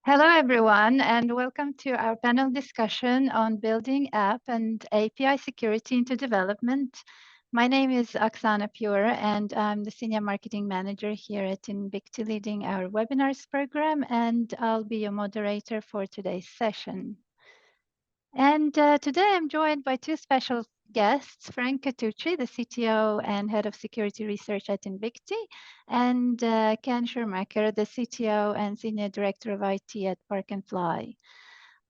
Hello, everyone, and welcome to our panel discussion on building app and API security into development. My name is Oksana Pure, and I'm the Senior Marketing Manager here at Invicti, leading our webinars program, and I'll be your moderator for today's session. And today I'm joined by two special guests, Frank Catucci, the CTO and Head of Security Research at Invicti, and Ken Schirrmacher, the CTO and Senior Director of IT at Park and Fly.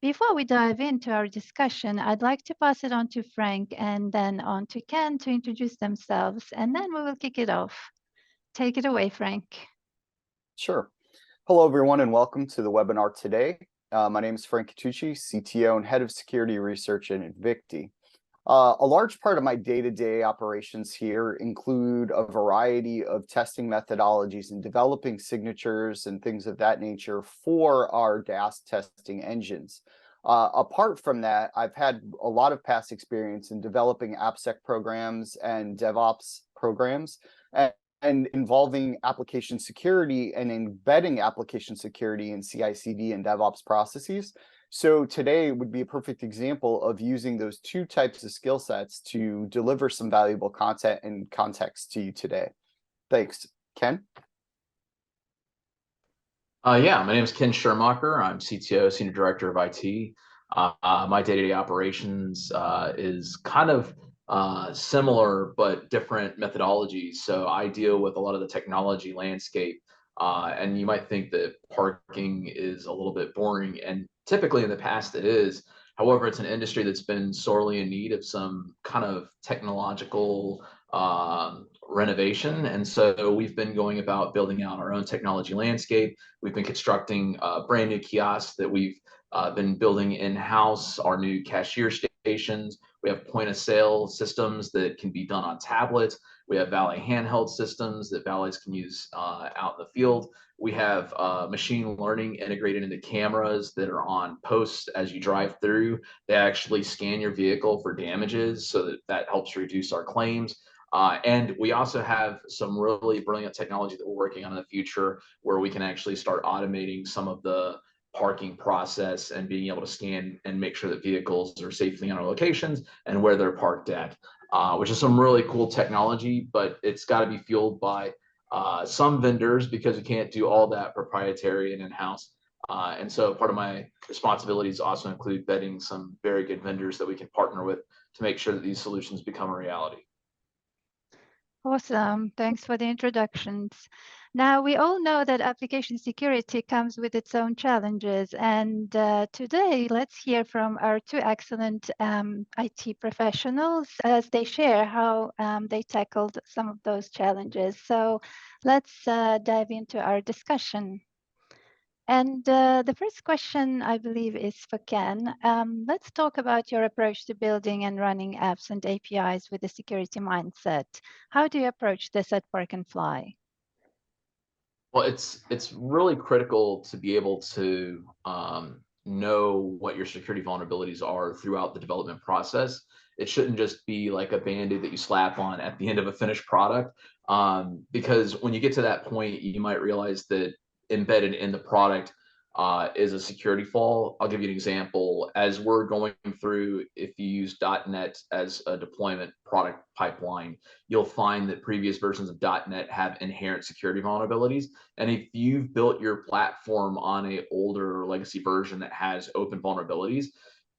Before we dive into our discussion, I'd like to pass it on to Frank and then on to Ken to introduce themselves, and then we will kick it off. Take it away, Frank. Sure. Hello, everyone, and welcome to the webinar today. My name is Frank Catucci, CTO and Head of Security Research at Invicti. A large part of my day-to-day operations here include a variety of testing methodologies and developing signatures and things of that nature for our DAS testing engines. Apart from that, I've had a lot of past experience in developing AppSec programs and DevOps programs, and involving application security and embedding application security in CI/CD and DevOps processes. So today would be a perfect example of using those two types of skill sets to deliver some valuable content and context to you today. Thanks. Ken? Yeah, my name is Ken Schirrmacher. I'm CTO, Senior Director of IT. My day-to-day operations is kind of similar but different methodologies. So I deal with a lot of the technology landscape, and you might think that parking is a little bit boring, and typically in the past it is. However, it's an industry that's been sorely in need of some kind of technological renovation, and so we've been going about building out our own technology landscape. We've been constructing brand new kiosks that we've been building in-house, our new cashier stations. We have point of sale systems that can be done on tablets. We have valet handheld systems that valets can use out in the field. We have machine learning integrated into cameras that are on posts as you drive through. They actually scan your vehicle for damages, so that helps reduce our claims. And we also have some really brilliant technology that we're working on in the future where we can actually start automating some of the parking process and being able to scan and make sure that vehicles are safely on our locations and where they're parked at, which is some really cool technology, but it's got to be fueled by some vendors because we can't do all that proprietary and in-house. And so part of my responsibilities also include vetting some very good vendors that we can partner with to make sure that these solutions become a reality. Awesome. Thanks for the introductions. Now, we all know that application security comes with its own challenges. And today, let's hear from our two excellent IT professionals as they share how they tackled some of those challenges. So let's dive into our discussion. And the first question, I believe, is for Ken. Let's talk about your approach to building and running apps and APIs with a security mindset. How do you approach this at Park and Fly? Well, it's really critical to be able to know what your security vulnerabilities are throughout the development process. It shouldn't just be like a Band-Aid that you slap on at the end of a finished product, because when you get to that point, you might realize that embedded in the product is a security flaw. I'll give you an example. As we're going through, if you use .NET as a deployment product pipeline, you'll find that previous versions of .NET have inherent security vulnerabilities. And if you've built your platform on an older legacy version that has open vulnerabilities,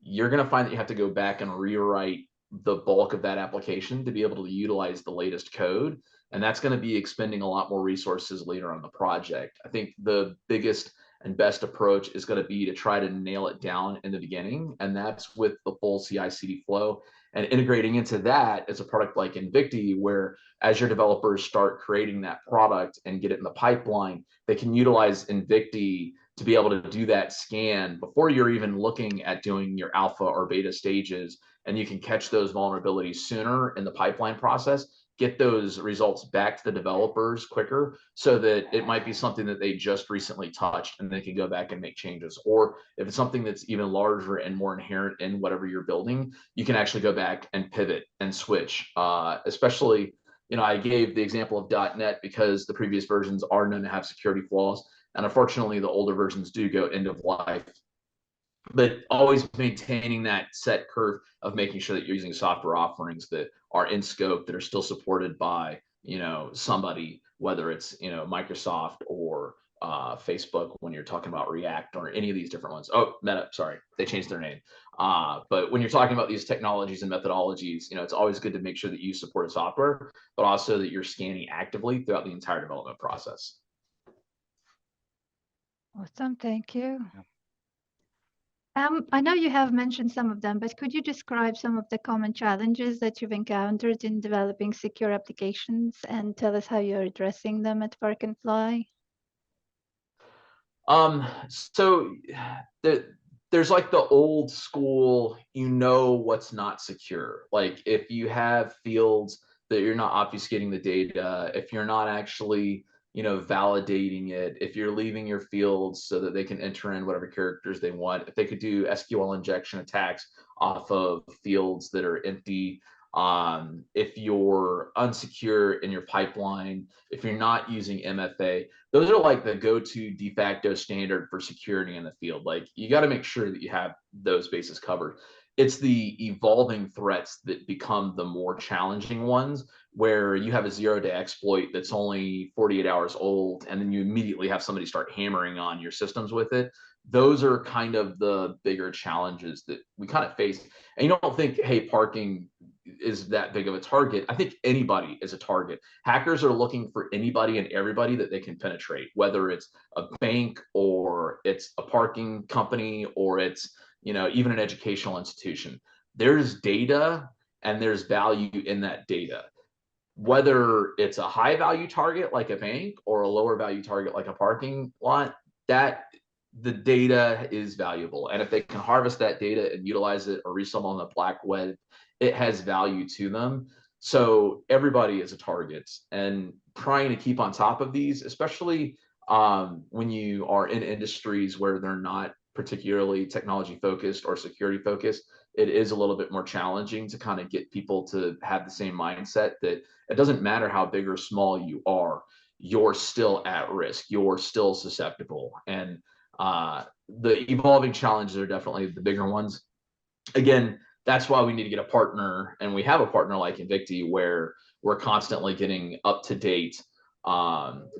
you're going to find that you have to go back and rewrite the bulk of that application to be able to utilize the latest code. And that's going to be expending a lot more resources later on the project. I think the biggest and best approach is going to be to try to nail it down in the beginning. And that's with the full CI/CD flow and integrating into that as a product like Invicti, where as your developers start creating that product and get it in the pipeline, they can utilize Invicti to be able to do that scan before you're even looking at doing your alpha or beta stages. And you can catch those vulnerabilities sooner in the pipeline process, get those results back to the developers quicker, so that it might be something that they just recently touched and they can go back and make changes. Or if it's something that's even larger and more inherent in whatever you're building, you can actually go back and pivot and switch. Especially, I gave the example of .NET because the previous versions are known to have security flaws. And unfortunately, the older versions do go end of life, but always maintaining that set curve of making sure that you're using software offerings that are in scope, that are still supported by, somebody, whether it's, Microsoft or Facebook when you're talking about React or any of these different ones. Oh, Meta, sorry, they changed their name. But when you're talking about these technologies and methodologies, it's always good to make sure that you support software, but also that you're scanning actively throughout the entire development process. Awesome, thank you. I know you have mentioned some of them, but could you describe some of the common challenges that you've encountered in developing secure applications and tell us how you're addressing them at Park and Fly? So there's like the old school, what's not secure. Like if you have fields that you're not obfuscating the data, if you're not actually, validating it, if you're leaving your fields so that they can enter in whatever characters they want, if they could do SQL injection attacks off of fields that are empty, if you're unsecure in your pipeline, if you're not using MFA, those are like the go-to de facto standard for security in the field. Like you got to make sure that you have those bases covered. It's the evolving threats that become the more challenging ones, where you have a 0-day exploit that's only 48 hours old, and then you immediately have somebody start hammering on your systems with it. Those are kind of the bigger challenges that we kind of face. And you don't think, hey, parking is that big of a target. I think anybody is a target. Hackers are looking for anybody and everybody that they can penetrate, whether it's a bank or it's a parking company or it's, even an educational institution. There's data and there's value in that data. Whether it's a high value target like a bank or a lower value target like a parking lot, that the data is valuable. And if they can harvest that data and utilize it or resell on the black web, it has value to them. So everybody is a target, and trying to keep on top of these, especially when you are in industries where they're not particularly technology focused or security focused, it is a little bit more challenging to kind of get people to have the same mindset that it doesn't matter how big or small you are, you're still at risk, you're still susceptible. And the evolving challenges are definitely the bigger ones. Again, that's why we need to get a partner, and we have a partner like Invicti where we're constantly getting up to date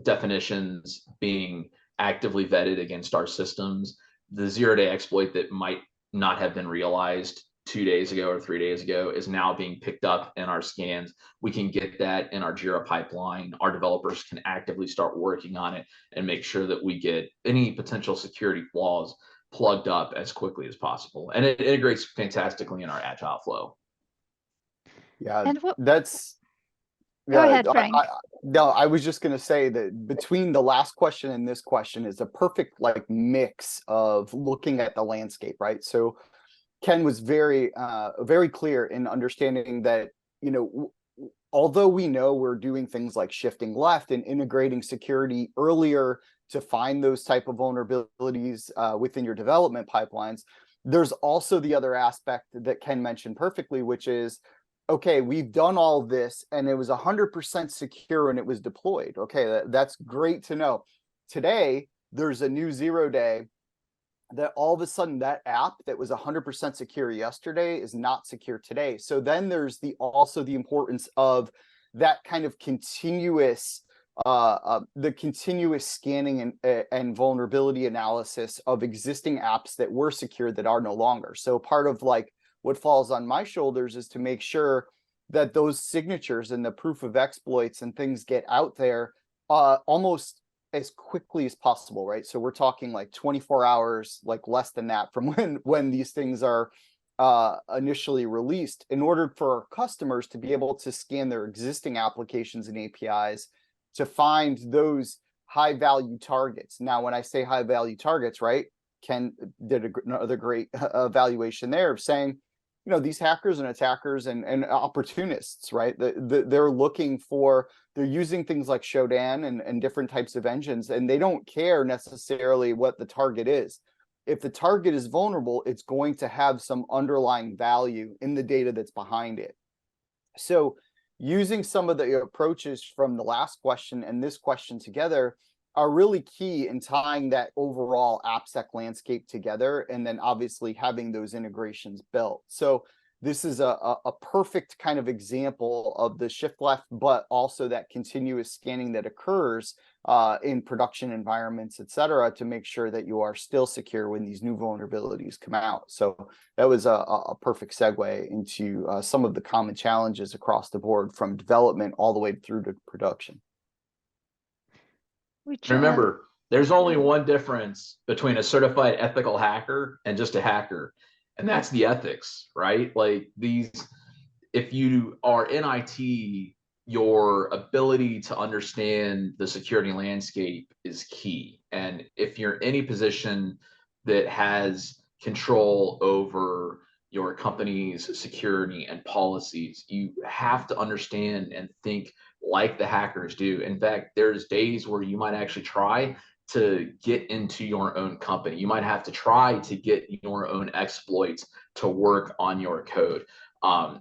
definitions being actively vetted against our systems. The 0-day exploit that might not have been realized 2 days ago or 3 days ago is now being picked up in our scans. We can get that in our Jira pipeline. Our developers can actively start working on it and make sure that we get any potential security flaws plugged up as quickly as possible. And it integrates fantastically in our agile flow. Yeah, that's Go ahead, Frank. No, I was just going to say that between the last question and this question is a perfect mix of looking at the landscape, right? So Ken was very clear in understanding that, although we know we're doing things like shifting left and integrating security earlier to find those type of vulnerabilities within your development pipelines, there's also the other aspect that Ken mentioned perfectly, which is, okay, we've done all this and it was 100% secure when it was deployed. Okay, that's great to know. Today, there's a new 0-day that all of a sudden that app that was 100% secure yesterday is not secure today. So then there's also the importance of that kind of continuous scanning and vulnerability analysis of existing apps that were secure that are no longer. So part of what falls on my shoulders is to make sure that those signatures and the proof of exploits and things get out there almost as quickly as possible, right? So we're talking 24 hours, less than that from when these things are initially released, in order for our customers to be able to scan their existing applications and APIs to find those high value targets. Now, when I say high value targets, right, Ken did another great evaluation there of saying, these hackers and attackers and opportunists, right? They're looking for, they're using things like Shodan and different types of engines, and they don't care necessarily what the target is. If the target is vulnerable, it's going to have some underlying value in the data that's behind it. So using some of the approaches from the last question and this question together, are really key in tying that overall AppSec landscape together, and then obviously having those integrations built. So this is a perfect kind of example of the shift left, but also that continuous scanning that occurs in production environments, et cetera, to make sure that you are still secure when these new vulnerabilities come out. So that was a perfect segue into some of the common challenges across the board from development all the way through to production. Remember, there's only one difference between a certified ethical hacker and just a hacker, and that's the ethics, right? Like if you are in IT, your ability to understand the security landscape is key. And if you're in any position that has control over your company's security and policies, you have to understand and think like the hackers do. In fact, there's days where you might actually try to get into your own company. You might have to try to get your own exploits to work on your code.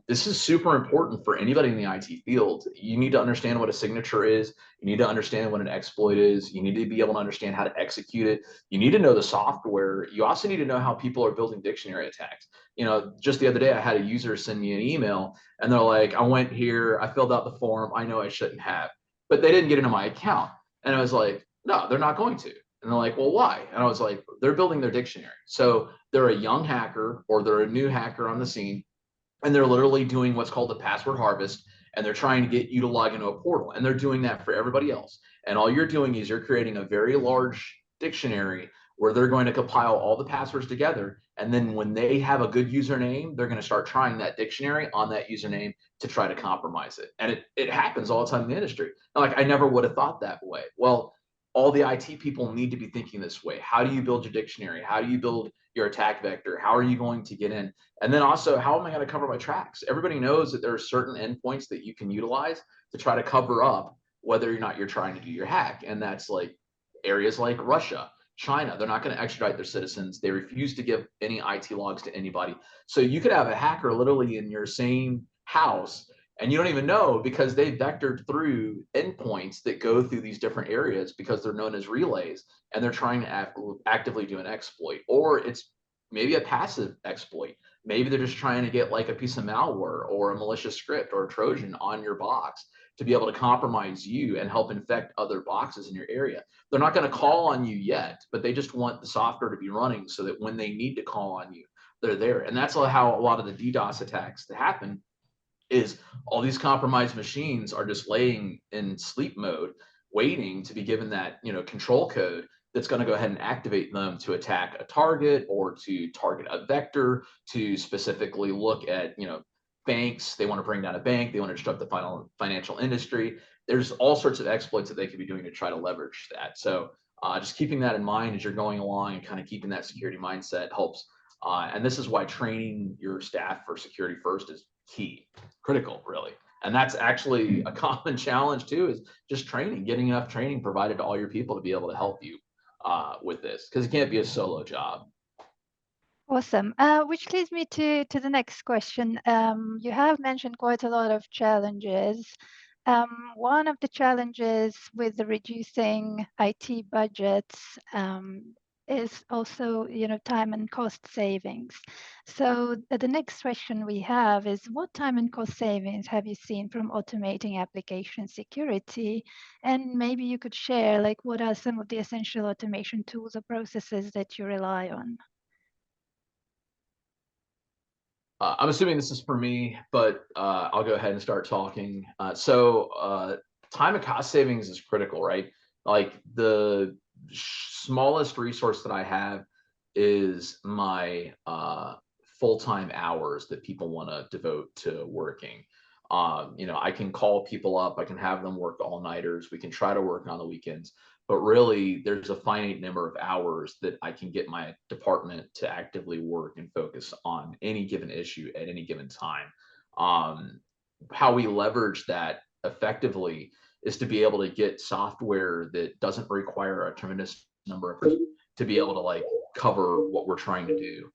This is super important for anybody in the IT field. You need to understand what a signature is. You need to understand what an exploit is. You need to be able to understand how to execute it. You need to know the software. You also need to know how people are building dictionary attacks. Just the other day, I had a user send me an email and they're like, I went here, I filled out the form, I know I shouldn't have, but they didn't get into my account. And I was like, no, they're not going to. And they're like, well, why? And I was like, they're building their dictionary. So they're a young hacker or they're a new hacker on the scene, and they're literally doing what's called a password harvest, and they're trying to get you to log into a portal, and they're doing that for everybody else. And all you're doing is you're creating a very large dictionary where they're going to compile all the passwords together, and then when they have a good username, they're going to start trying that dictionary on that username to try to compromise it. And it happens all the time in the industry. Like, I never would have thought that way. Well, all the IT people need to be thinking this way. How do you build your dictionary? How do you build your attack vector? How are you going to get in? And then also, how am I going to cover my tracks? Everybody knows that there are certain endpoints that you can utilize to try to cover up whether or not you're trying to do your hack. And that's like areas like Russia, China. They're not going to extradite their citizens. They refuse to give any IT logs to anybody. So you could have a hacker literally in your same house, and you don't even know because they vectored through endpoints that go through these different areas because they're known as relays, and they're trying to actively do an exploit. Or it's maybe a passive exploit. Maybe they're just trying to get like a piece of malware or a malicious script or a Trojan on your box to be able to compromise you and help infect other boxes in your area. They're not going to call on you yet, but they just want the software to be running so that when they need to call on you, they're there. And that's how a lot of the DDoS attacks that happen is all these compromised machines are just laying in sleep mode, waiting to be given that control code that's going to go ahead and activate them to attack a target or to target a vector, to specifically look at banks. They want to bring down a bank. They want to disrupt the financial industry. There's all sorts of exploits that they could be doing to try to leverage that. So just keeping that in mind as you're going along and kind of keeping that security mindset helps. And this is why training your staff for security first is key, critical, really. And that's actually a common challenge too, is just training, getting enough training provided to all your people to be able to help you with this, because it can't be a solo job. Awesome. Which leads me to the next question. You have mentioned quite a lot of challenges. One of the challenges with the reducing IT budgets is also, time and cost savings. So the next question we have is, what time and cost savings have you seen from automating application security? And maybe you could share, like, what are some of the essential automation tools or processes that you rely on? I'm assuming this is for me, but I'll go ahead and start talking. So time and cost savings is critical, right? Like the smallest resource that I have is my full-time hours that people want to devote to working. I can call people up, I can have them work all-nighters, we can try to work on the weekends, but really there's a finite number of hours that I can get my department to actively work and focus on any given issue at any given time. How we leverage that effectively is to be able to get software that doesn't require a tremendous number of people to be able to like cover what we're trying to do.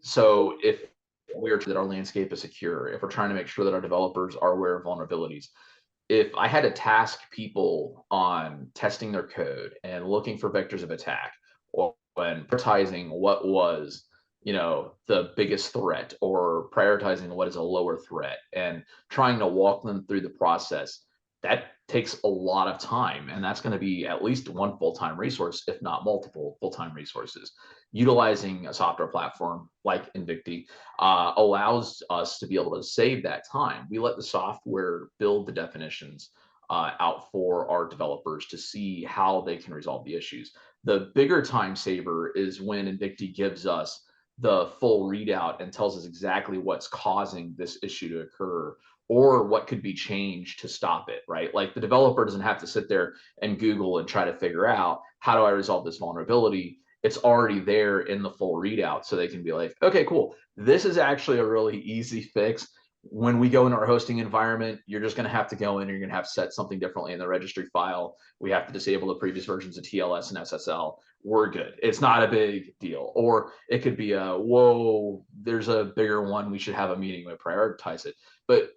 So if we're that our landscape is secure, if we're trying to make sure that our developers are aware of vulnerabilities, if I had to task people on testing their code and looking for vectors of attack, or when prioritizing what was, the biggest threat, or prioritizing what is a lower threat, and trying to walk them through the process, that takes a lot of time. And that's going to be at least one full-time resource, if not multiple full-time resources. Utilizing a software platform like Invicti allows us to be able to save that time. We let the software build the definitions out for our developers to see how they can resolve the issues. The bigger time saver is when Invicti gives us the full readout and tells us exactly what's causing this issue to occur, or what could be changed to stop it, right? Like, the developer doesn't have to sit there and Google and try to figure out, how do I resolve this vulnerability? It's already there in the full readout, so they can be like, okay, cool, this is actually a really easy fix. When we go into our hosting environment, you're just going to have to go in and you're going to have to set something differently in the registry file. We have to disable the previous versions of TLS and SSL. We're good. It's not a big deal. Or it could be a, whoa, there's a bigger one. We should have a meeting to prioritize it. But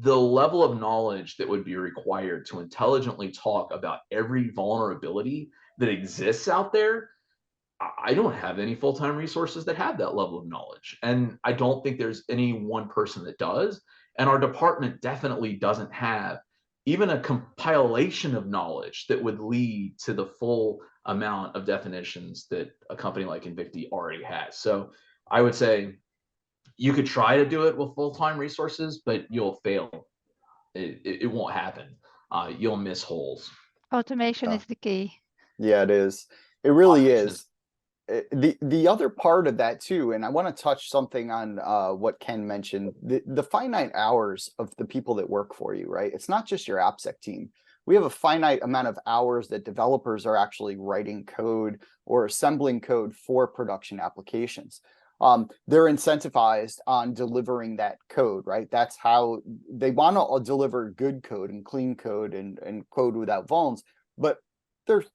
the level of knowledge that would be required to intelligently talk about every vulnerability that exists out there, I don't have any full-time resources that have that level of knowledge. And I don't think there's any one person that does. And our department definitely doesn't have even a compilation of knowledge that would lead to the full amount of definitions that a company like Invicti already has. So I would say you could try to do it with full-time resources, but you'll fail. It won't happen. You'll miss holes. Automation is the key. Yeah, it is. It really Automation is. The other part of that too, and I want to touch something on what Ken mentioned, the finite hours of the people that work for you, right? It's not just your AppSec team. We have a finite amount of hours that developers are actually writing code or assembling code for production applications. They're incentivized on delivering that code, right? That's how they want to deliver good code and clean code and code without vulns. But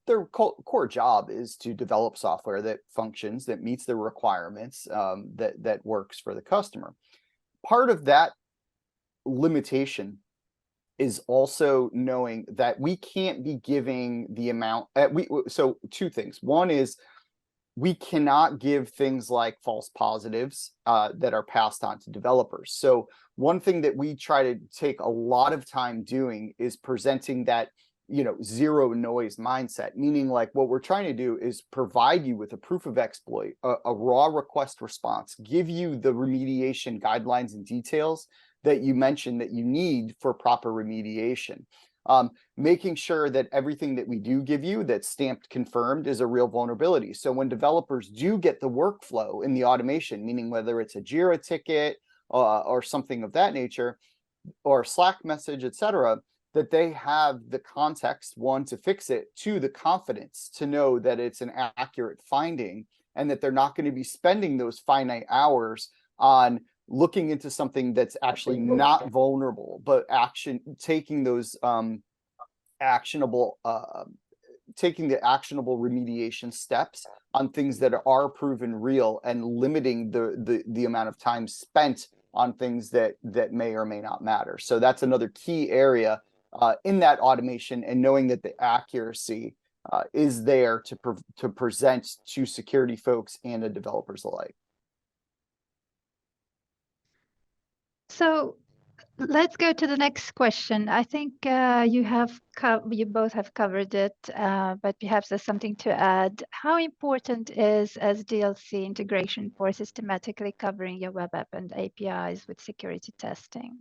their core job is to develop software that functions, that meets the requirements, that works for the customer. Part of that limitation is also knowing that we can't be giving the amount. So two things. One is, we cannot give things like false positives that are passed on to developers. So one thing that we try to take a lot of time doing is presenting that, zero noise mindset, meaning like what we're trying to do is provide you with a proof of exploit, a raw request response, give you the remediation guidelines and details that you mentioned that you need for proper remediation. Making sure that everything that we do give you that's stamped confirmed is a real vulnerability. So when developers do get the workflow in the automation, meaning whether it's a Jira ticket or something of that nature, or a Slack message, etc., that they have the context, one, to fix it, two, the confidence to know that it's an accurate finding, and that they're not going to be spending those finite hours on looking into something that's actually not vulnerable, but taking those actionable remediation steps on things that are proven real, and limiting the amount of time spent on things that may or may not matter. So that's another key area in that automation, and knowing that the accuracy is there to present to security folks and to developers alike. So let's go to the next question. I think you both have covered it, but perhaps there's something to add. How important is SDLC integration for systematically covering your web app and APIs with security testing?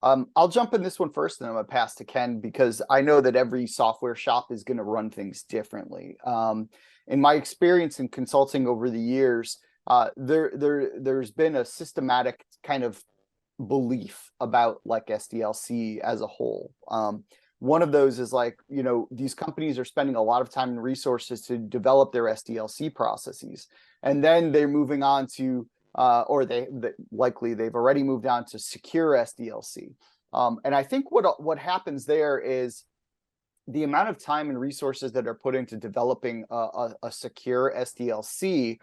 I'll jump in this one first, and then I'm going to pass to Ken, because I know that every software shop is going to run things differently. In my experience in consulting over the years, there's been a systematic kind of belief about like SDLC as a whole. One of those is like, these companies are spending a lot of time and resources to develop their SDLC processes, and then they're moving on to or they've already moved on to secure SDLC. And I think what happens there is the amount of time and resources that are put into developing a secure SDLC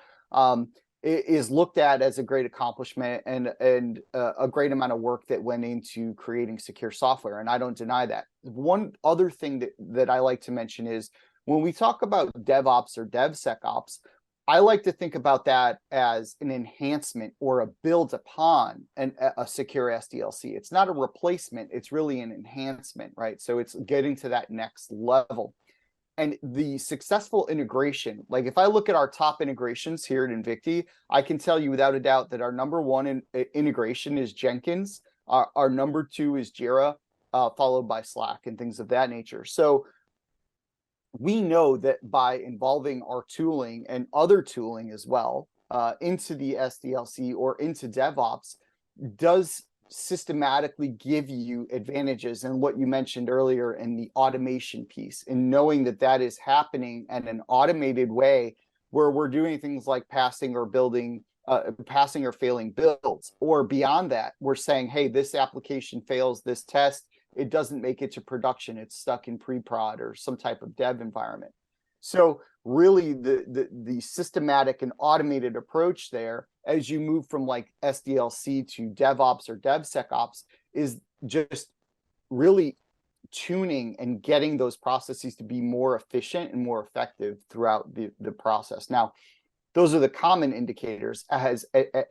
is looked at as a great accomplishment and a great amount of work that went into creating secure software, and I don't deny that. One other thing that I like to mention is when we talk about DevOps or DevSecOps, I like to think about that as an enhancement or a build upon a secure SDLC. It's not a replacement, it's really an enhancement, right? So it's getting to that next level. And the successful integration, like if I look at our top integrations here at Invicti, I can tell you without a doubt that our number one integration is Jenkins. Our number two is Jira, followed by Slack and things of that nature. So we know that by involving our tooling and other tooling as well into the SDLC or into DevOps does systematically give you advantages, and what you mentioned earlier in the automation piece, and knowing that that is happening in an automated way where we're doing things like passing or failing builds, or beyond that, we're saying, hey, this application fails this test, it doesn't make it to production, it's stuck in pre-prod or some type of dev environment. So really the systematic and automated approach there as you move from like SDLC to DevOps or DevSecOps is just really tuning and getting those processes to be more efficient and more effective throughout the process. Now, those are the common indicators.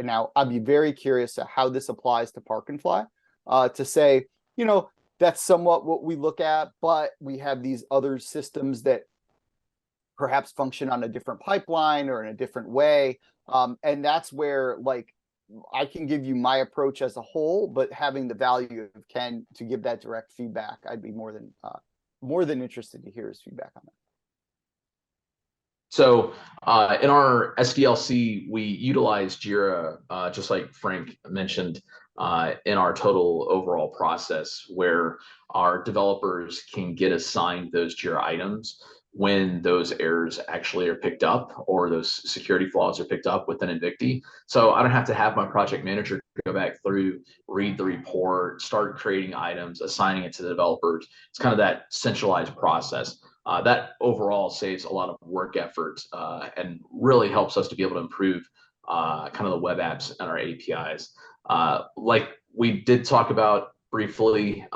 Now, I'd be very curious at how this applies to Park and Fly, to say, you know, that's somewhat what we look at, but we have these other systems that perhaps function on a different pipeline or in a different way. And that's where, like, I can give you my approach as a whole, but having the value of Ken to give that direct feedback, I'd be more than interested to hear his feedback on that. So in our SDLC, we utilize Jira, just like Frank mentioned, in our total overall process, where our developers can get assigned those Jira items when those errors actually are picked up or those security flaws are picked up within Invicti. So I don't have to have my project manager go back through, read the report, start creating items, assigning it to the developers. It's kind of that centralized process. That overall saves a lot of work effort and really helps us to be able to improve kind of the web apps and our APIs. Like we did talk about briefly,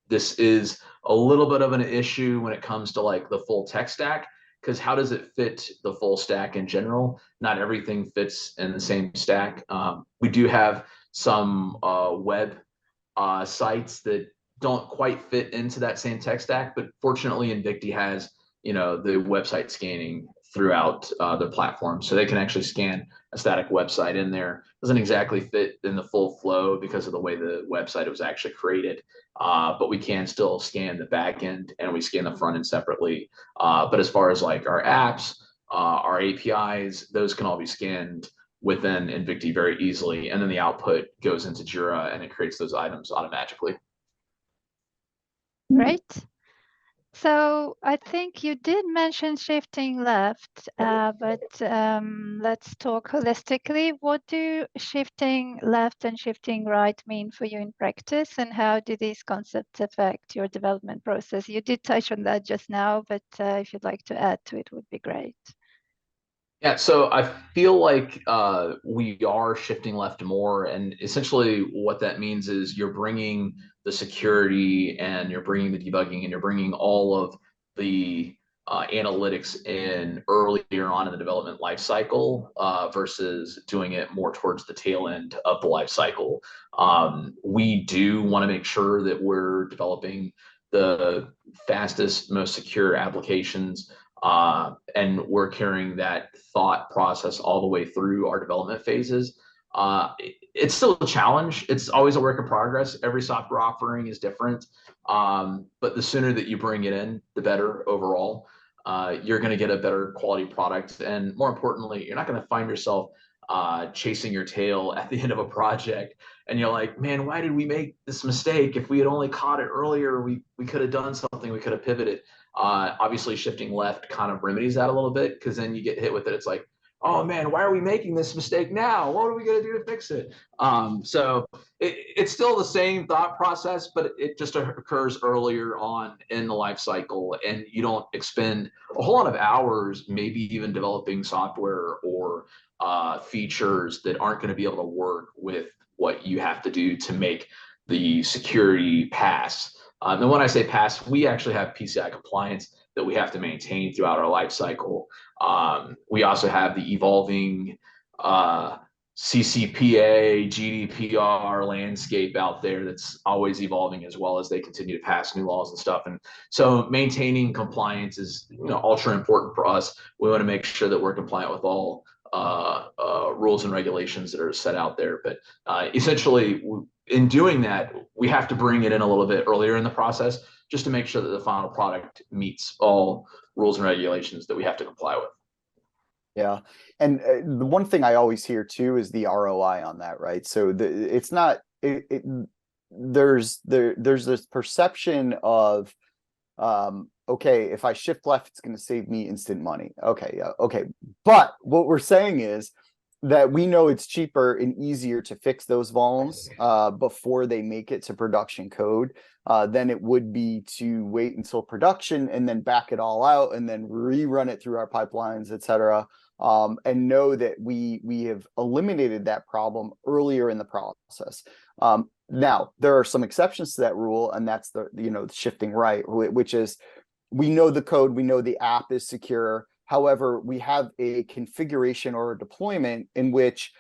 this is a little bit of an issue when it comes to like the full tech stack, because how does it fit the full stack in general? Not everything fits in the same stack. We do have some web sites that don't quite fit into that same tech stack, but fortunately Invicti has, you know, the website scanning throughout the platform, so they can actually scan a static website in there. Doesn't exactly fit in the full flow because of the way the website was actually created, but we can still scan the back end and we scan the front end separately. But as far as like our apps, our APIs, those can all be scanned within Invicti very easily, and then the output goes into Jira and it creates those items automatically. Great. So I think you did mention shifting left, but let's talk holistically. What do shifting left and shifting right mean for you in practice, and how do these concepts affect your development process? You did touch on that just now, but if you'd like to add to it, would be great. Yeah, so I feel like we are shifting left more, and essentially what that means is you're bringing the security and you're bringing the debugging and you're bringing all of the analytics in earlier on in the development lifecycle versus doing it more towards the tail end of the lifecycle. We do want to make sure that we're developing the fastest, most secure applications. And we're carrying that thought process all the way through our development phases. It's still a challenge. It's always a work in progress. Every software offering is different. But the sooner that you bring it in, the better overall. You're going to get a better quality product. And more importantly, you're not going to find yourself chasing your tail at the end of a project. And you're like, man, why did we make this mistake? If we had only caught it earlier, we could have done something. We could have pivoted. Obviously, shifting left kind of remedies that a little bit, because then you get hit with it. It's like, oh man, why are we making this mistake now? What are we going to do to fix it? So it's still the same thought process, but it just occurs earlier on in the life cycle, and you don't expend a whole lot of hours, maybe even developing software or features that aren't going to be able to work with what you have to do to make the security pass. And when I say pass, we actually have PCI compliance that we have to maintain throughout our life cycle. We also have the evolving CCPA, GDPR landscape out there that's always evolving, as well as they continue to pass new laws and stuff. And so maintaining compliance is, ultra important for us. We want to make sure that we're compliant with all rules and regulations that are set out there. But essentially, in doing that, we have to bring it in a little bit earlier in the process, just to make sure that the final product meets all rules and regulations that we have to comply with. Yeah. And the one thing I always hear too is the ROI on that, right? So it's not, there's this perception of, okay, if I shift left, it's going to save me instant money. Okay. Yeah. Okay. But what we're saying is that we know it's cheaper and easier to fix those vulns before they make it to production code than it would be to wait until production and then back it all out and then rerun it through our pipelines, et cetera. And know that we have eliminated that problem earlier in the process. Now, there are some exceptions to that rule, and that's the shifting right, which is we know the code, we know the app is secure. However, we have a configuration or a deployment in which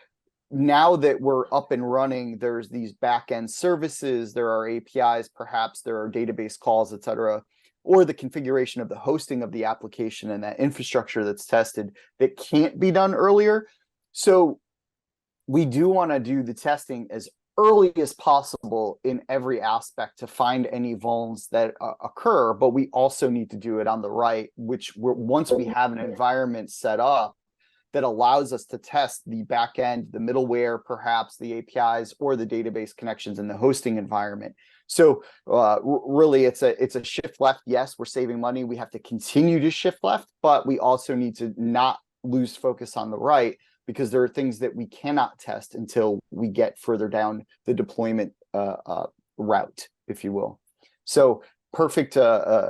now that we're up and running, there's these back-end services, there are APIs, perhaps there are database calls, et cetera, or the configuration of the hosting of the application and that infrastructure that's tested that can't be done earlier. So we do want to do the testing as early as possible in every aspect to find any vulns that occur, but we also need to do it on the right, which once we have an environment set up that allows us to test the back end, the middleware, perhaps the APIs or the database connections in the hosting environment. So really it's a shift left. Yes, we're saving money. We have to continue to shift left, but we also need to not lose focus on the right, because there are things that we cannot test until we get further down the deployment route, if you will. So perfect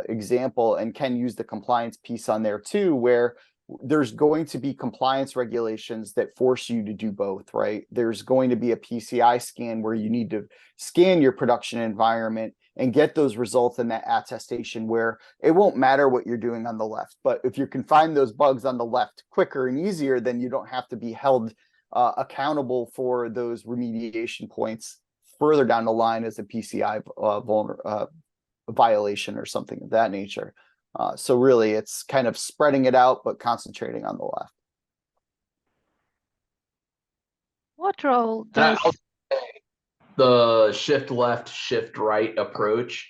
example, and Ken used the compliance piece on there too, where there's going to be compliance regulations that force you to do both, right? There's going to be a PCI scan where you need to scan your production environment and get those results in that attestation, where it won't matter what you're doing on the left. But if you can find those bugs on the left quicker and easier, then you don't have to be held accountable for those remediation points further down the line as a PCI violation or something of that nature. So really, it's kind of spreading it out, but concentrating on the left. What role does the shift left, shift right approach?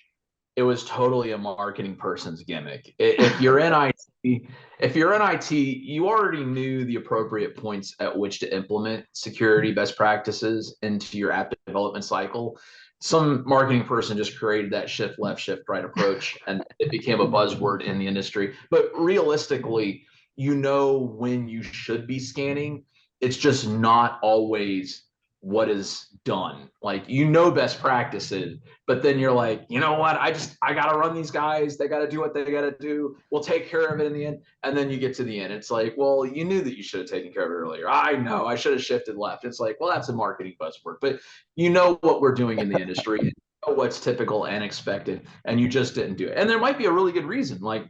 It was totally a marketing person's gimmick. If you're in IT, you already knew the appropriate points at which to implement security best practices into your app development cycle. Some marketing person just created that shift left, shift right approach, and it became a buzzword in the industry. But realistically, when you should be scanning. It's just not always what is done. Like, best practices, but then you're like, you know what? I got to run these guys. They got to do what they got to do. We'll take care of it in the end. And then you get to the end. It's like, well, you knew that you should have taken care of it earlier. I know I should have shifted left. It's like, well, that's a marketing buzzword, but you know what we're doing in the industry, you know what's typical and expected, and you just didn't do it. And there might be a really good reason. Like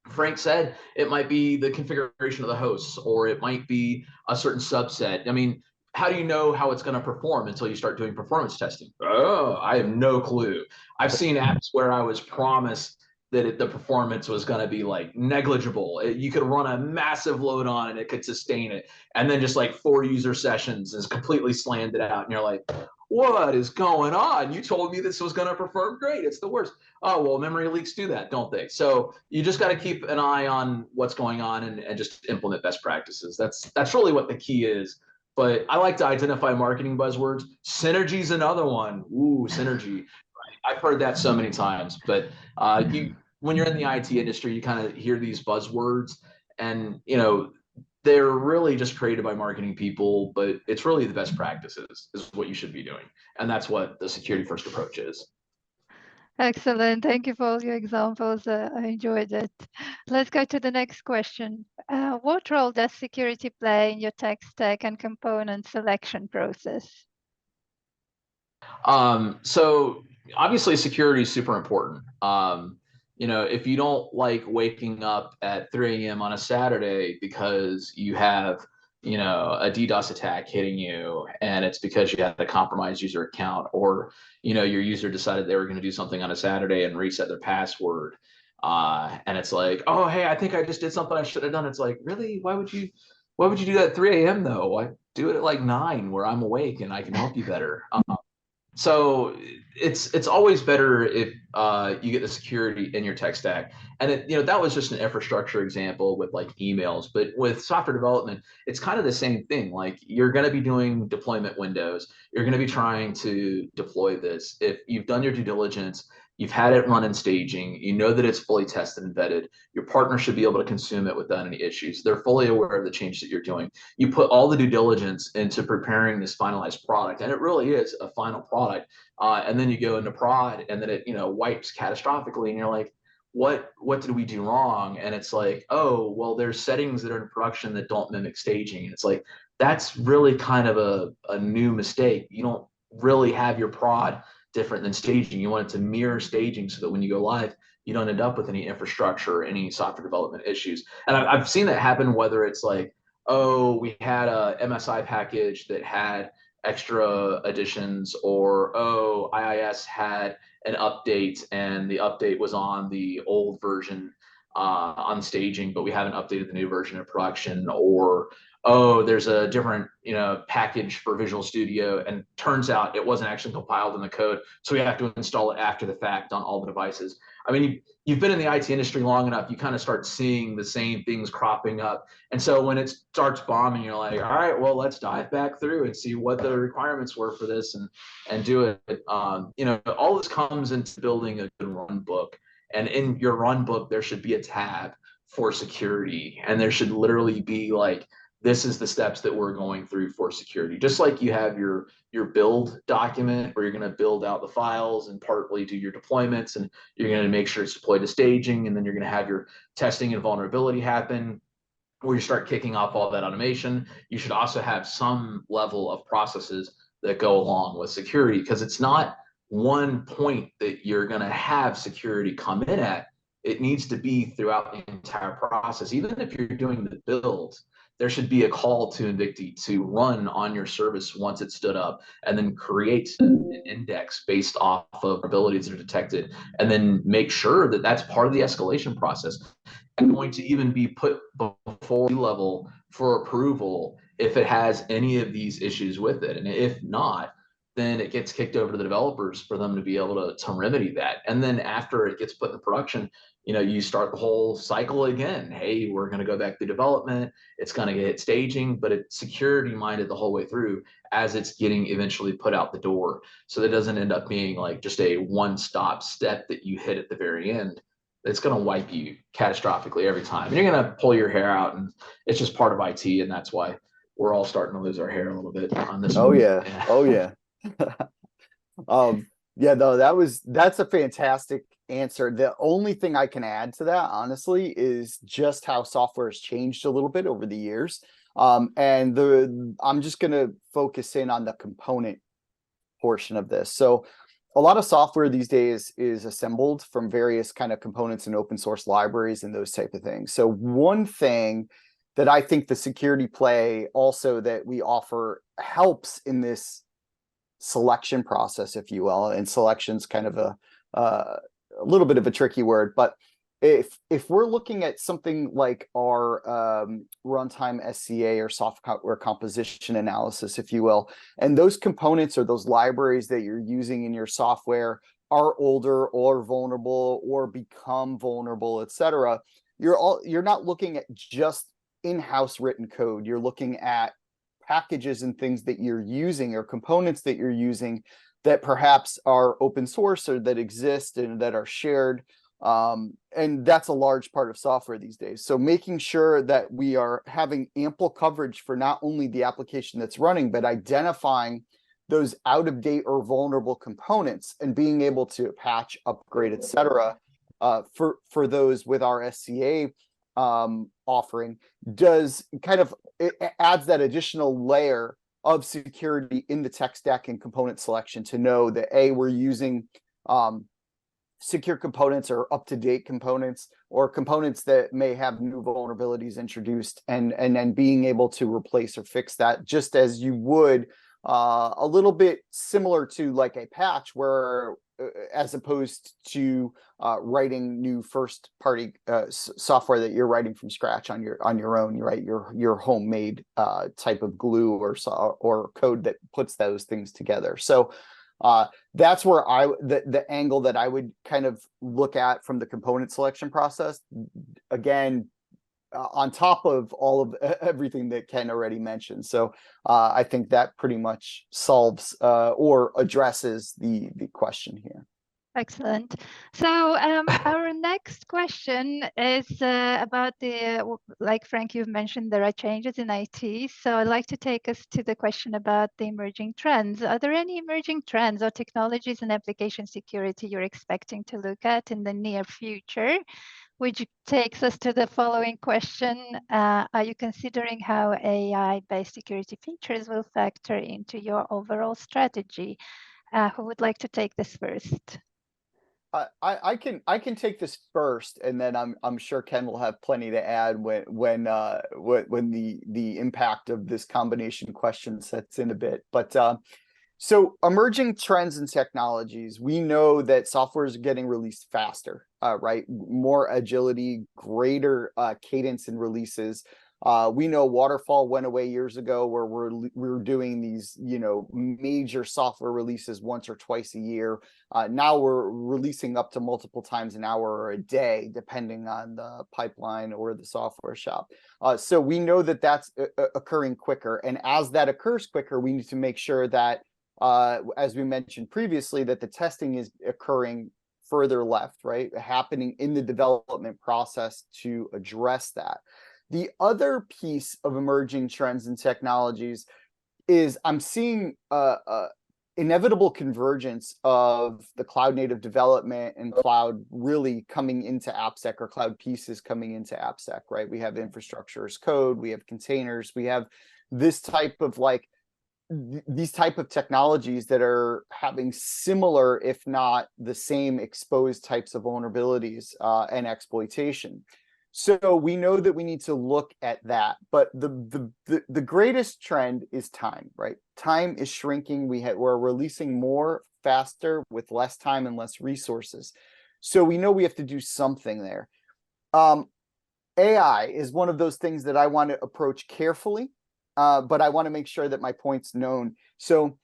Frank said, it might be the configuration of the hosts, or it might be a certain subset. I mean, how do you know how it's going to perform until you start doing performance testing? Oh, I have no clue. I've seen apps where I was promised that the performance was going to be like negligible. You could run a massive load on and it could sustain it. And then just like 4 user sessions is completely slammed it out. And you're like, what is going on? You told me this was going to perform great. It's the worst. Oh, well, memory leaks do that, don't they? So you just got to keep an eye on what's going on and just implement best practices. That's really what the key is. But I like to identify marketing buzzwords. Synergy's another one. Ooh, synergy. I've heard that so many times. But when you're in the IT industry, you kind of hear these buzzwords, and they're really just created by marketing people, but it's really the best practices is what you should be doing. And that's what the security first approach is. Excellent. Thank you for all your examples. I enjoyed it. Let's go to the next question. What role does security play in your tech stack and component selection process? So obviously security is super important. If you don't like waking up at 3 a.m. on a Saturday because you have, a DDoS attack hitting you, and it's because you had a compromised user account, or, your user decided they were going to do something on a Saturday and reset their password. And it's like, oh, hey, I think I just did something I should have done. It's like, really? Why would you do that at 3 a.m. though? I do it at like 9 where I'm awake and I can help you better. So it's always better if you get the security in your tech stack. And that was just an infrastructure example with like emails, but with software development, it's kind of the same thing. Like you're going to be doing deployment windows. You're going to be trying to deploy this. If you've done your due diligence, you've had it run in staging, you know that it's fully tested and vetted, your partner should be able to consume it without any issues. They're fully aware of the change that you're doing. You put all the due diligence into preparing this finalized product, and it really is a final product. And then you go into prod, and then it wipes catastrophically, and you're like, what did we do wrong? And it's like, oh, well, there's settings that are in production that don't mimic staging. And it's like, that's really kind of a new mistake. You don't really have your prod different than staging. You want it to mirror staging so that when you go live, you don't end up with any infrastructure or any software development issues. And I've seen that happen, whether it's like, oh, we had a MSI package that had extra additions, or oh, IIS had an update and the update was on the old version on staging, but we haven't updated the new version of production, or oh, there's a different package for Visual Studio, and turns out it wasn't actually compiled in the code, so we have to install it after the fact on all the devices. I mean, you've been in the IT industry long enough, you kind of start seeing the same things cropping up. And so when it starts bombing, you're like, all right, well, let's dive back through and see what the requirements were for this and do it. All this comes into building a good run book. And in your run book, there should be a tab for security. And there should literally be like, this is the steps that we're going through for security. Just like you have your build document where you're going to build out the files and partly do your deployments, and you're going to make sure it's deployed to staging, and then you're going to have your testing and vulnerability happen where you start kicking off all that automation. You should also have some level of processes that go along with security, because it's not one point that you're going to have security come in at. It needs to be throughout the entire process. Even if you're doing the build, there should be a call to Invicti to run on your service once it's stood up, and then create an index based off of abilities that are detected, and then make sure that that's part of the escalation process and going to even be put before level for approval if it has any of these issues with it. And if not, then it gets kicked over to the developers for them to be able to remedy that. And then after it gets put in production, you start the whole cycle again. Hey, we're going to go back to development. It's going to get staging, but it's security minded the whole way through as it's getting eventually put out the door. So that doesn't end up being like just a one-stop step that you hit at the very end. It's going to wipe you catastrophically every time. And you're going to pull your hair out, and it's just part of IT. And that's why we're all starting to lose our hair a little bit on this. Oh, yeah. Oh, yeah. Yeah, no, that's a fantastic answer. The only thing I can add to that, honestly, is just how software has changed a little bit over the years. I'm just going to focus in on the component portion of this. So a lot of software these days is assembled from various kind of components and open source libraries and those type of things. So one thing that I think the security play also that we offer helps in this selection process, if you will, and selection's kind of a little bit of a tricky word, but if we're looking at something like our runtime SCA or software composition analysis, if you will, and those components or those libraries that you're using in your software are older or vulnerable or become vulnerable, etc., you're not looking at just in-house written code. You're looking at packages and things that you're using or components that you're using that perhaps are open source or that exist and that are shared And that's a large part of software these days. So making sure that we are having ample coverage for not only the application that's running, but identifying those out of date or vulnerable components and being able to patch, upgrade, et cetera, for those with our SCA offering does kind of, it adds that additional layer of security in the tech stack and component selection to know that we're using secure components or up-to-date components or components that may have new vulnerabilities introduced, and then being able to replace or fix that just as you would a little bit similar to like a patch, where as opposed to writing new first-party software that you're writing from scratch on your own. You write your homemade type of glue or code that puts those things together. So that's where the angle that I would kind of look at from the component selection process. Again, on top of all of everything that Ken already mentioned. So I think that pretty much solves or addresses the question here. Excellent. So our next question is about like Frank, you've mentioned there are changes in IT. So I'd like to take us to the question about the emerging trends. Are there any emerging trends or technologies in application security you're expecting to look at in the near future? Which takes us to the following question. Are you considering how AI-based security features will factor into your overall strategy? Who would like to take this first? I can take this first, and then I'm sure Ken will have plenty to add when the impact of this combination question sets in a bit. But so emerging trends and technologies, we know that software is getting released faster, right? More agility, greater cadence in releases. We know waterfall went away years ago, where we're doing these, major software releases once or twice a year. Now we're releasing up to multiple times an hour or a day, depending on the pipeline or the software shop. So we know that that's occurring quicker. And as that occurs quicker, we need to make sure that, as we mentioned previously, that the testing is occurring further left, right? Happening in the development process to address that. The other piece of emerging trends and technologies is I'm seeing inevitable convergence of the cloud native development and cloud really coming into AppSec, or cloud pieces coming into AppSec, right? We have infrastructure as code, we have containers, we have this type of these type of technologies that are having similar, if not the same, exposed types of vulnerabilities and exploitation. So we know that we need to look at that, but the greatest trend is time, right? Time is shrinking. We're releasing more faster with less time and less resources. So we know we have to do something there. AI is one of those things that I want to approach carefully, but I want to make sure that my point's known. So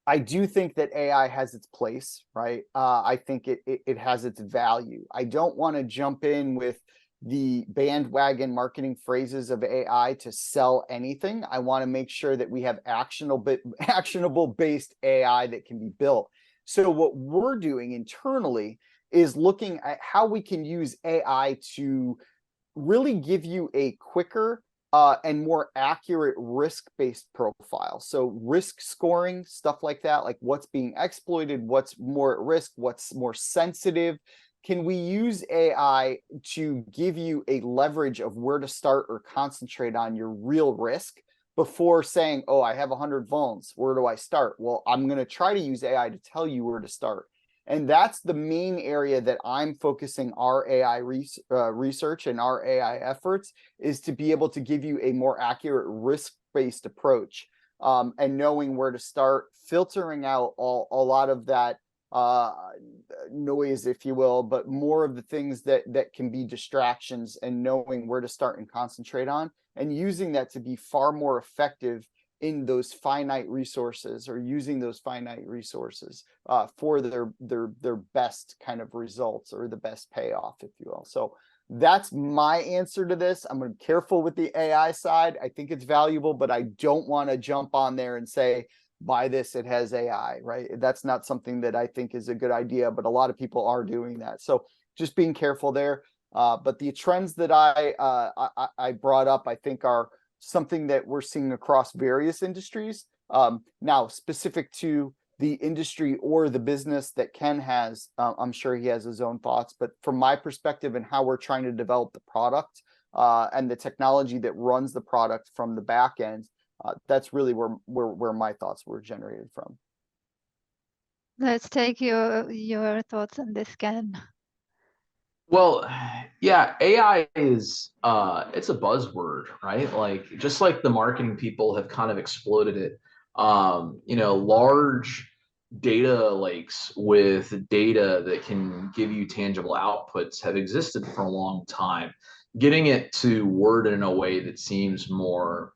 I do think that AI has its place, right? I think it has its value. I don't want to jump in with the bandwagon marketing phrases of AI to sell anything. I want to make sure that we have actionable based AI that can be built. So what we're doing internally is looking at how we can use AI to really give you a quicker and more accurate risk-based profile. So risk scoring, stuff like that, like what's being exploited, what's more at risk, what's more sensitive. Can we use AI to give you a leverage of where to start or concentrate on your real risk before saying, oh, I have 100 vulns, where do I start? Well, I'm going to try to use AI to tell you where to start. And that's the main area that I'm focusing our AI research and our AI efforts, is to be able to give you a more accurate risk-based approach, and knowing where to start, filtering out a lot of that noise, if you will, but more of the things that can be distractions, and knowing where to start and concentrate on, and using that to be far more effective in those finite resources, or using those finite resources for their best kind of results, or the best payoff, if you will. So that's my answer to this. I'm going to be careful with the AI side. I think it's valuable, but I don't want to jump on there and say, buy this, it has AI, right? That's not something that I think is a good idea, but a lot of people are doing that. So just being careful there. But the trends that I brought up, I think, are something that we're seeing across various industries. Now, specific to the industry or the business that Ken has, I'm sure he has his own thoughts. But from my perspective and how we're trying to develop the product and the technology that runs the product from the back end, that's really where my thoughts were generated from. Let's take your thoughts on this, Ken. Well, yeah, AI is it's a buzzword, right? Like just like the marketing people have kind of exploded it. You know, large data lakes with data that can give you tangible outputs have existed for a long time. Getting it to word in a way that seems more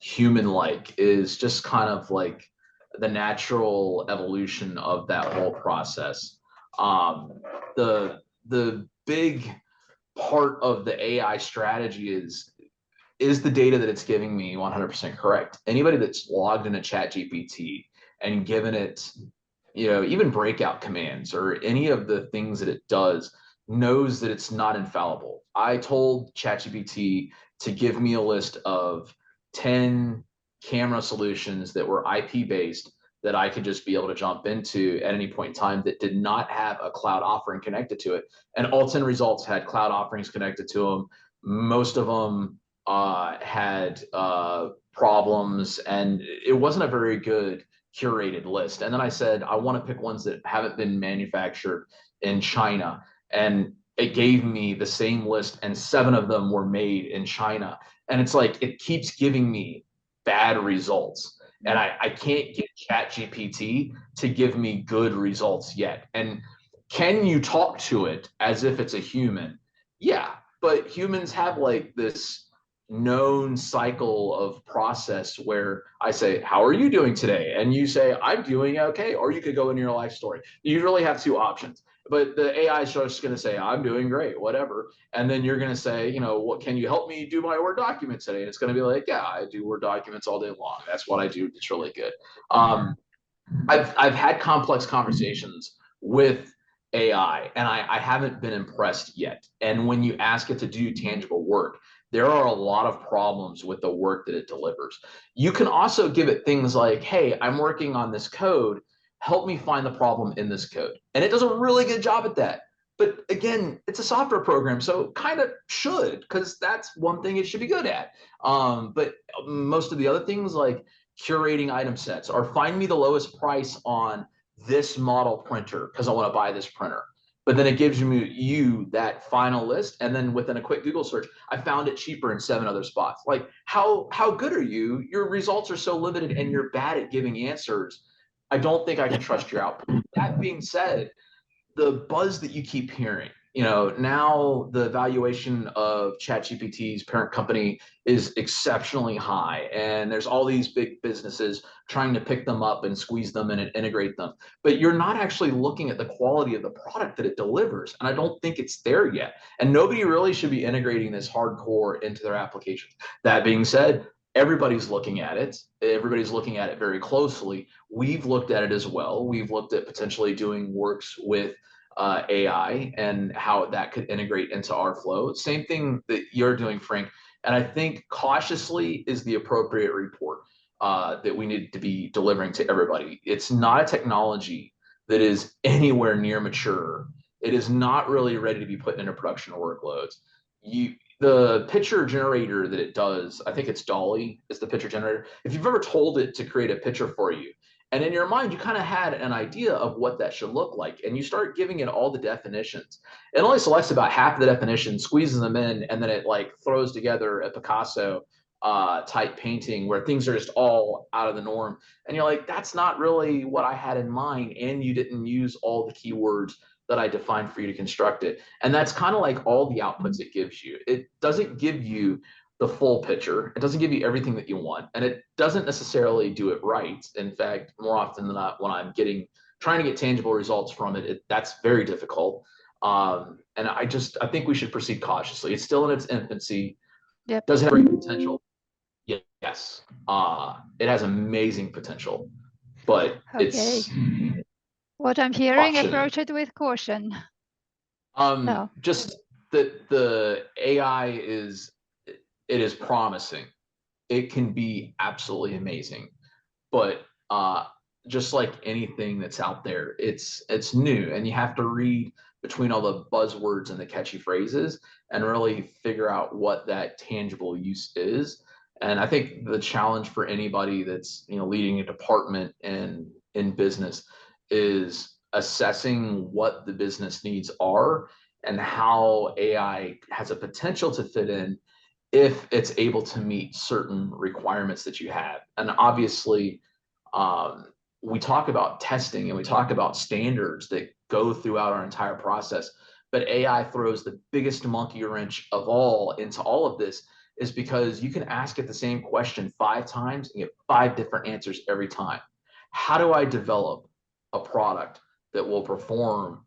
human-like is just kind of like the natural evolution of that whole process. The big part of the AI strategy is the data that it's giving me 100% correct? Anybody that's logged into ChatGPT and given it, you know, even breakout commands or any of the things that it does knows that it's not infallible. I told ChatGPT to give me a list of 10 camera solutions that were IP based that I could just be able to jump into at any point in time that did not have a cloud offering connected to it. And all 10 results had cloud offerings connected to them. Most of them had problems, and it wasn't a very good curated list. And then I said, I want to pick ones that haven't been manufactured in China. And it gave me the same list, and 7 of them were made in China. And it's like, it keeps giving me bad results. And I can't get ChatGPT to give me good results yet. And can you talk to it as if it's a human? Yeah, but humans have like this known cycle of process where I say, how are you doing today? And you say, I'm doing okay. Or you could go into your life story. You really have 2 options. But the AI is just going to say, I'm doing great, whatever. And then you're going to say, you know, what can you help me do my Word document today? And it's going to be like, yeah, I do Word documents all day long. That's what I do. It's really good. I've had complex conversations with AI, and I haven't been impressed yet. And when you ask it to do tangible work, there are a lot of problems with the work that it delivers. You can also give it things like, hey, I'm working on this code. Help me find the problem in this code. And it does a really good job at that. But again, it's a software program, so kind of should, because that's one thing it should be good at. But most of the other things like curating item sets or find me the lowest price on this model printer because I want to buy this printer. But then it gives you that final list, and then within a quick Google search, I found it cheaper in 7 other spots. Like, how good are you? Your results are so limited, and you're bad at giving answers. I don't think I can trust your output. That being said, the buzz that you keep hearing, you know, now the valuation of ChatGPT's parent company is exceptionally high, and there's all these big businesses trying to pick them up and squeeze them in and integrate them. But you're not actually looking at the quality of the product that it delivers, and I don't think it's there yet. And nobody really should be integrating this hardcore into their applications. That being said, everybody's looking at it. Everybody's looking at it very closely. We've looked at it as well. We've looked at potentially doing works with AI and how that could integrate into our flow. Same thing that you're doing, Frank. And I think cautiously is the appropriate report that we need to be delivering to everybody. It's not a technology that is anywhere near mature. It is not really ready to be put into production workloads. The picture generator that it does, I think it's Dolly is the picture generator. If you've ever told it to create a picture for you, and in your mind, you kind of had an idea of what that should look like, and you start giving it all the definitions. It only selects about half of the definitions, squeezes them in, and then it like throws together a Picasso type painting where things are just all out of the norm. And you're like, that's not really what I had in mind, and you didn't use all the keywords that I defined for you to construct it. And that's kind of like all the outputs it gives you. It doesn't give you the full picture. It doesn't give you everything that you want, and it doesn't necessarily do it right. In fact, more often than not, when I'm trying to get tangible results from it, that's very difficult. And I think we should proceed cautiously. It's still in its infancy. Yep. Does it have great potential? Yes. It has amazing potential, but Okay. it's What I'm hearing, caution. approach it with caution. No. Just that the AI is promising. It can be absolutely amazing, but just like anything that's out there, it's new, and you have to read between all the buzzwords and the catchy phrases and really figure out what that tangible use is. And I think the challenge for anybody that's leading a department and in business is assessing what the business needs are and how AI has a potential to fit in if it's able to meet certain requirements that you have. And obviously, um, we talk about testing and we talk about standards that go throughout our entire process, but AI throws the biggest monkey wrench of all into all of this, is because you can ask it the same question 5 times and get 5 different answers every time. How do I develop a product that will perform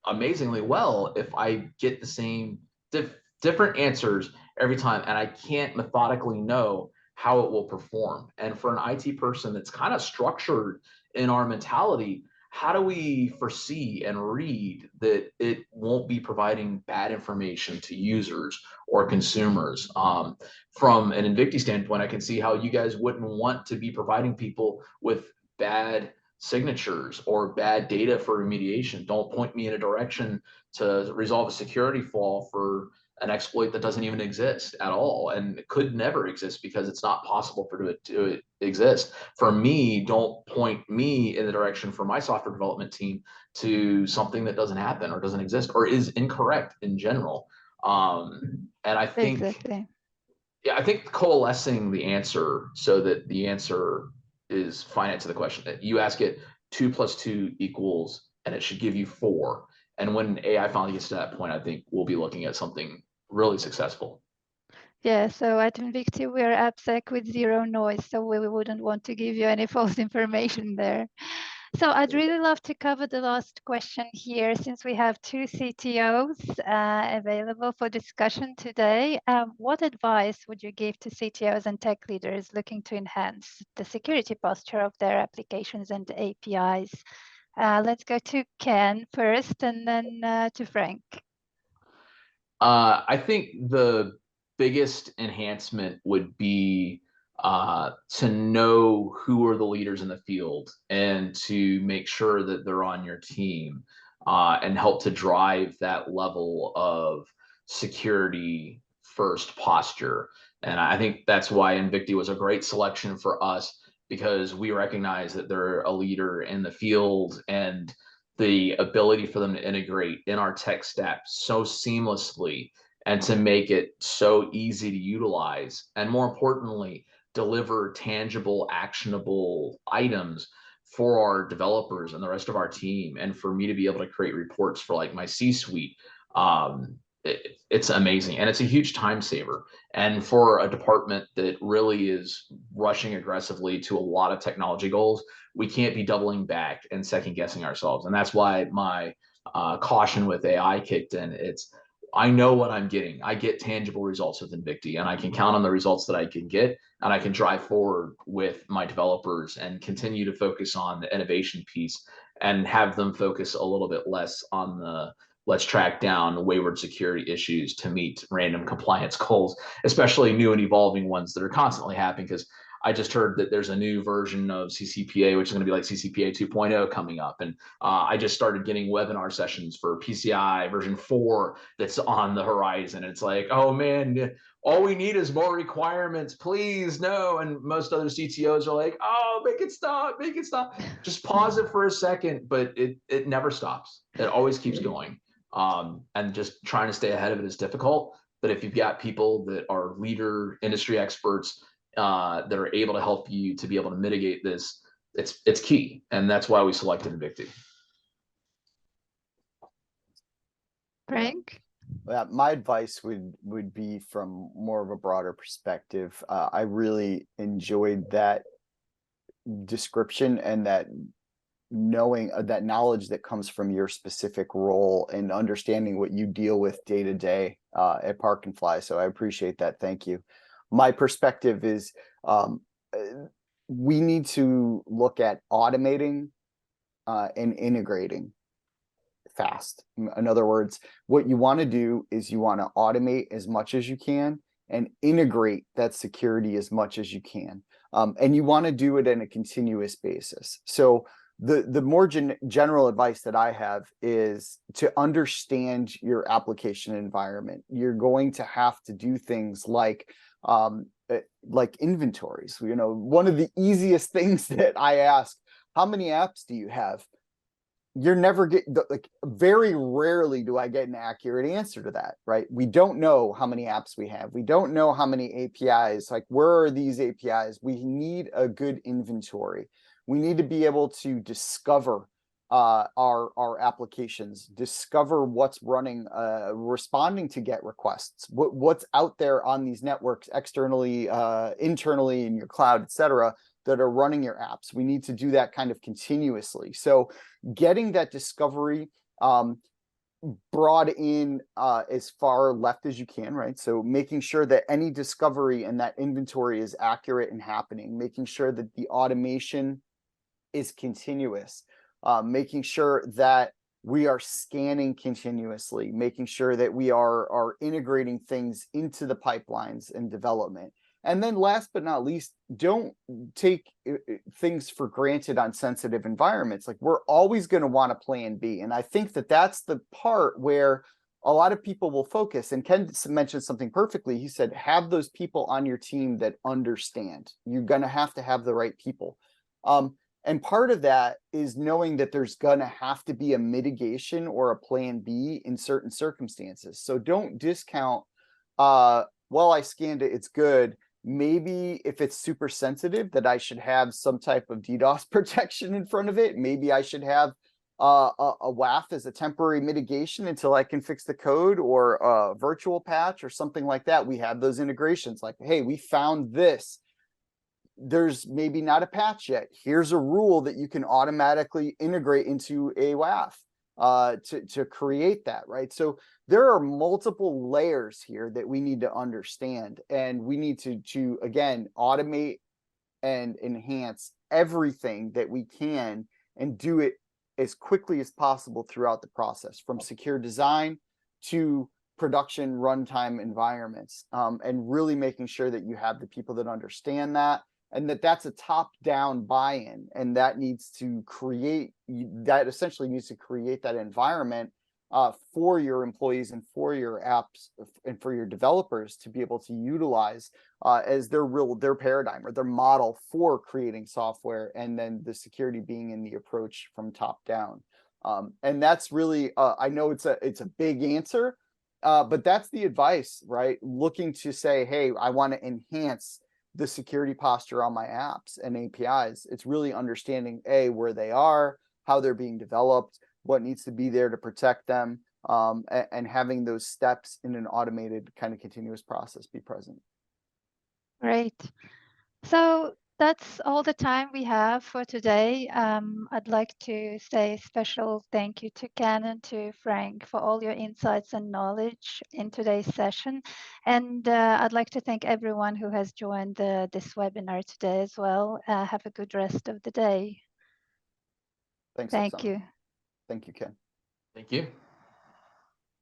amazingly well if I get the same different answers every time, and I can't methodically know how it will perform? And for an IT person that's kind of structured in our mentality, how do we foresee and read that it won't be providing bad information to users or consumers? From an Invicti standpoint, I can see how you guys wouldn't want to be providing people with bad signatures or bad data for remediation. Don't point me in a direction to resolve a security flaw for an exploit that doesn't even exist at all and could never exist because it's not possible for it to exist. For me, don't point me in the direction for my software development team to something that doesn't happen or doesn't exist or is incorrect in general. And I think, Exactly. yeah, I think coalescing the answer so that the answer is finite to the question. That you ask it 2 + 2 =, and it should give you 4. And when AI finally gets to that point, I think we'll be looking at something really successful. Yeah, so at Invicti, we're AppSec with zero noise, so we wouldn't want to give you any false information there. So I'd really love to cover the last question here, since we have 2 CTOs available for discussion today. What advice would you give to CTOs and tech leaders looking to enhance the security posture of their applications and APIs? Let's go to Ken first, and then to Frank. I think the biggest enhancement would be to know who are the leaders in the field and to make sure that they're on your team and help to drive that level of security first posture. And I think that's why Invicti was a great selection for us, because we recognize that they're a leader in the field, and the ability for them to integrate in our tech stack so seamlessly and to make it so easy to utilize, and more importantly, deliver tangible, actionable items for our developers and the rest of our team, and for me to be able to create reports for like my C-suite. It's amazing, and it's a huge time saver. And for a department that really is rushing aggressively to a lot of technology goals, we can't be doubling back and second guessing ourselves. And that's why my caution with AI kicked in. I know what I'm getting. I get tangible results with Invicti, and I can count on the results that I can get, and I can drive forward with my developers and continue to focus on the innovation piece and have them focus a little bit less on the let's track down wayward security issues to meet random compliance goals, especially new and evolving ones that are constantly happening. Because I just heard that there's a new version of CCPA, which is going to be like CCPA 2.0 coming up. And I just started getting webinar sessions for PCI version 4 that's on the horizon. And it's like, oh man, all we need is more requirements, please, no. And most other CTOs are like, oh, make it stop, make it stop. Just pause it for a second, but it never stops. It always keeps going. And just trying to stay ahead of it is difficult. But if you've got people that are leader industry experts that are able to help you to be able to mitigate this, it's key. And that's why we selected Invicti. Frank? My advice would be from more of a broader perspective. I really enjoyed that description and that knowing that knowledge that comes from your specific role and understanding what you deal with day to day at Park and Fly. So I appreciate that. Thank you. My perspective is we need to look at automating and integrating fast. In other words, what you want to do is you want to automate as much as you can and integrate that security as much as you can. And you want to do it on a continuous basis. So the more general advice that I have is to understand your application environment. You're going to have to do things like inventories. You know, one of the easiest things that I ask, how many apps do you have? You're never very rarely do I get an accurate answer to that, right? We don't know how many apps we have. We don't know how many APIs, like where are these APIs? We need a good inventory. We need to be able to discover our applications, discover what's running, responding to GET requests, what's out there on these networks externally, internally in your cloud, et cetera, that are running your apps. We need to do that kind of continuously. So getting that discovery brought in as far left as you can, right? So making sure that any discovery and that inventory is accurate and happening, making sure that the automation is continuous, making sure that we are scanning continuously, making sure that we are integrating things into the pipelines and development. And then last but not least, don't take things for granted on sensitive environments. Like, we're always going to want a plan B. And I think that that's the part where a lot of people will focus. And Ken mentioned something perfectly. He said, have those people on your team that understand. You're going to have the right people. And part of that is knowing that there's going to have to be a mitigation or a plan B in certain circumstances. So don't discount, well, I scanned it, it's good. Maybe if it's super sensitive, that I should have some type of DDoS protection in front of it. Maybe I should have a WAF as a temporary mitigation until I can fix the code, or a virtual patch or something like that. We have those integrations like, hey, we found this. There's maybe not a patch yet. Here's a rule that you can automatically integrate into a WAF to create that, right? So there are multiple layers here that we need to understand, and we need to again, automate and enhance everything that we can and do it as quickly as possible throughout the process, from secure design to production runtime environments, and really making sure that you have the people that understand that, and that's a top-down buy-in, and that needs to create, that essentially needs to create that environment for your employees and for your apps and for your developers to be able to utilize as their paradigm or their model for creating software, and then the security being in the approach from top down. And that's really, I know it's a big answer, but that's the advice, right? Looking to say, hey, I want to enhance the security posture on my apps and APIs. It's really understanding where they are, how they're being developed, what needs to be there to protect them, and having those steps in an automated kind of continuous process be present. Great. So that's all the time we have for today. I'd like to say a special thank you to Ken and to Frank for all your insights and knowledge in today's session. And I'd like to thank everyone who has joined this webinar today as well. Have a good rest of the day. Thanks. Thank Oksana. you. Thank you, Ken. Thank you.